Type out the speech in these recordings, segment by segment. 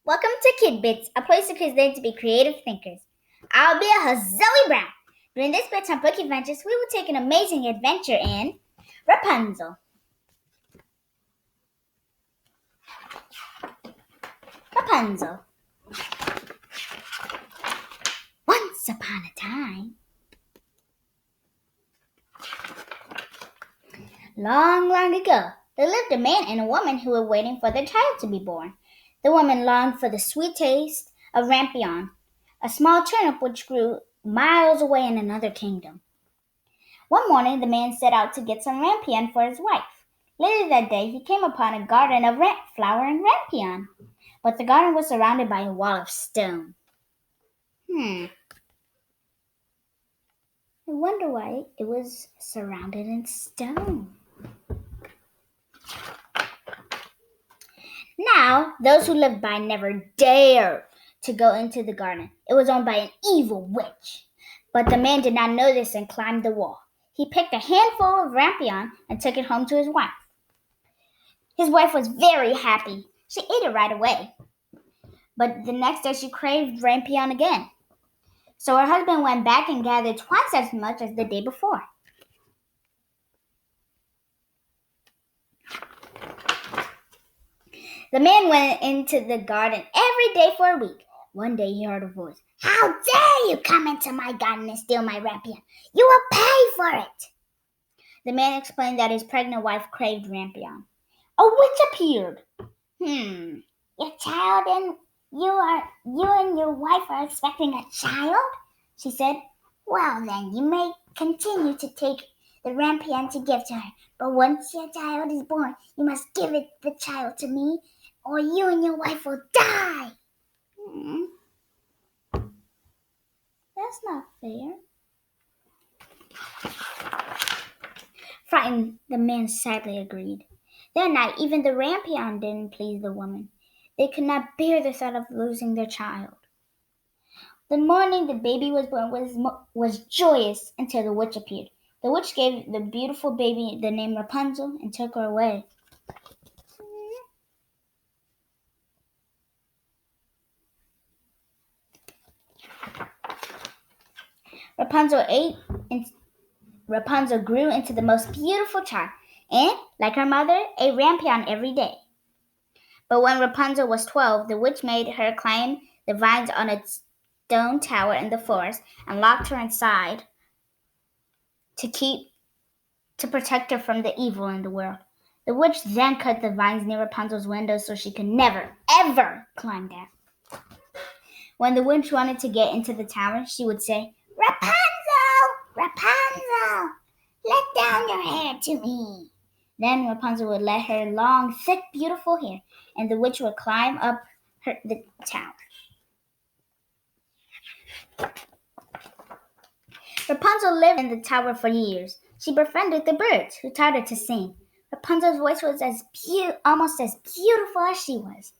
Welcome to Kid Bits, a place for kids learn to be creative thinkers. I'll be your host, Zoey Brown. During this Bedtime book adventures, we will take an amazing adventure in Rapunzel. Rapunzel. Once upon a time, long, long ago, there lived a man and a woman who were waiting for their child to be born. The woman longed for the sweet taste of rampion, a small turnip which grew miles away in another kingdom. One morning, the man set out to get some rampion for his wife. Later that day, he came upon a garden of flowering rampion, but the garden was surrounded by a wall of stone. I wonder why it was surrounded in stone. Now, those who lived by never dared to go into the garden. It was owned by an evil witch. But the man did not know this and climbed the wall. He picked a handful of rampion and took it home to his wife. His wife was very happy. She ate it right away. But the next day she craved rampion again. So her husband went back and gathered twice as much as the day before. The man went into the garden every day for a week. One day he heard a voice. "How dare you come into my garden and steal my rampion? You will pay for it." The man explained that his pregnant wife craved rampion. A witch appeared. Your child and you and your wife are expecting a child? She said. Well, then you may continue to take the rampion to give to her. But once your child is born, you must give the child to me, or you and your wife will die. That's not fair. Frightened, the man sadly agreed. That night, even the rampion didn't please the woman. They could not bear the thought of losing their child. The morning the baby was born was joyous until the witch appeared. The witch gave the beautiful baby the name Rapunzel and took her away. Rapunzel grew into the most beautiful child and, like her mother, ate rampion every day. But when Rapunzel was 12, the witch made her climb the vines on a stone tower in the forest and locked her inside to protect her from the evil in the world. The witch then cut the vines near Rapunzel's window so she could never, ever climb down. When the witch wanted to get into the tower, she would say, "Rapunzel! Rapunzel! Let down your hair to me." Then Rapunzel would let her long, thick, beautiful hair, and the witch would climb up the tower. Rapunzel lived in the tower for years. She befriended the birds, who taught her to sing. Rapunzel's voice was almost as beautiful as she was.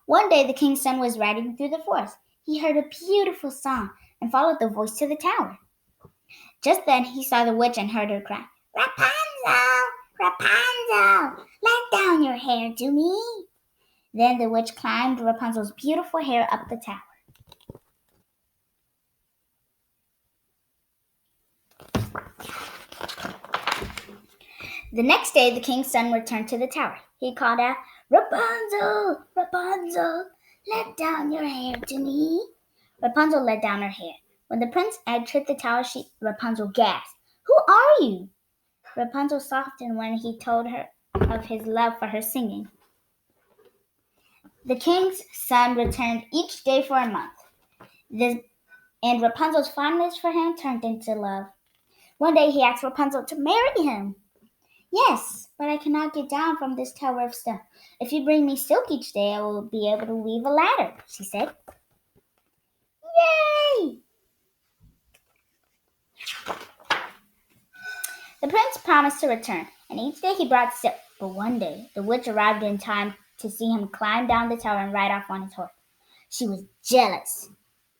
One day the king's son was riding through the forest. He heard a beautiful song and followed the voice to the tower. Just then he saw the witch and heard her cry, "Rapunzel! Rapunzel! Let down your hair to me." Then the witch climbed Rapunzel's beautiful hair up the tower. The next day, the king's son returned to the tower. He called out, "Rapunzel! Rapunzel! Let down your hair to me." Rapunzel let down her hair. When the prince entered the tower, Rapunzel gasped, "Who are you?" Rapunzel softened when he told her of his love for her singing. The king's son returned each day for a month, and Rapunzel's fondness for him turned into love. One day he asked Rapunzel to marry him. "Yes, but I cannot get down from this tower of stone. If you bring me silk each day, I will be able to weave a ladder," she said. Yay! The prince promised to return, and each day he brought silk. But one day, the witch arrived in time to see him climb down the tower and ride off on his horse. She was jealous.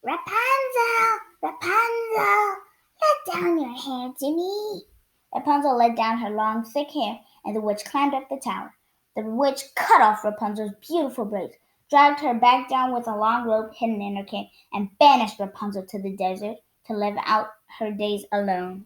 "Rapunzel! Rapunzel! Let down your hair to me." Rapunzel let down her long, thick hair, and the witch climbed up the tower. The witch cut off Rapunzel's beautiful braids, dragged her back down with a long rope hidden in her cape, and banished Rapunzel to the desert to live out her days alone.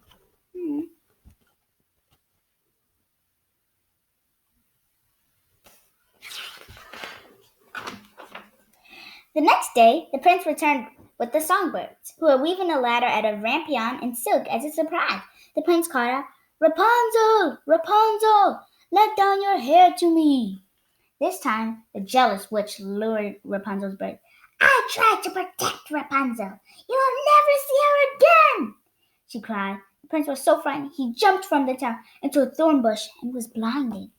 The next day, the prince returned with the songbirds, who were weaving a ladder out of rampion and silk as a surprise. The prince called out, "Rapunzel! Rapunzel! Let down your hair to me!" This time, the jealous witch lured Rapunzel's bird. "I tried to protect Rapunzel. You will never see her again!" she cried. The prince was so frightened, he jumped from the tower into a thorn bush and was blinded.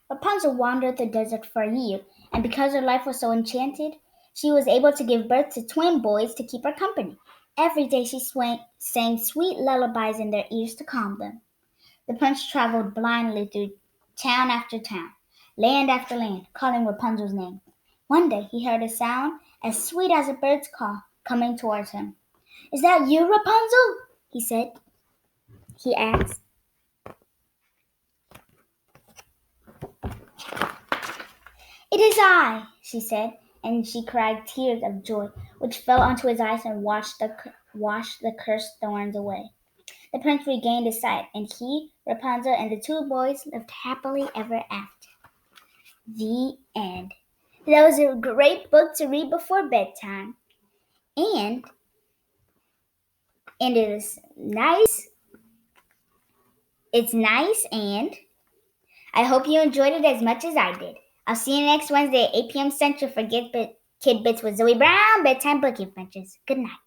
Rapunzel wandered the desert for a year, and because her life was so enchanted, she was able to give birth to twin boys to keep her company. Every day she sang sweet lullabies in their ears to calm them. The prince traveled blindly through town after town, land after land, calling Rapunzel's name. One day he heard a sound as sweet as a bird's call coming towards him. "Is that you, Rapunzel?" he asked. "It is I," she said, and she cried tears of joy, which fell onto his eyes and washed the cursed thorns away. The prince regained his sight, and he, Rapunzel, and the two boys lived happily ever after. The end. That was a great book to read before bedtime, and it is nice. It's nice, and I hope you enjoyed it as much as I did. I'll see you next Wednesday at 8 p.m. Central for Kid Bits with Zoey Brown, Bedtime Book Adventures. Good night.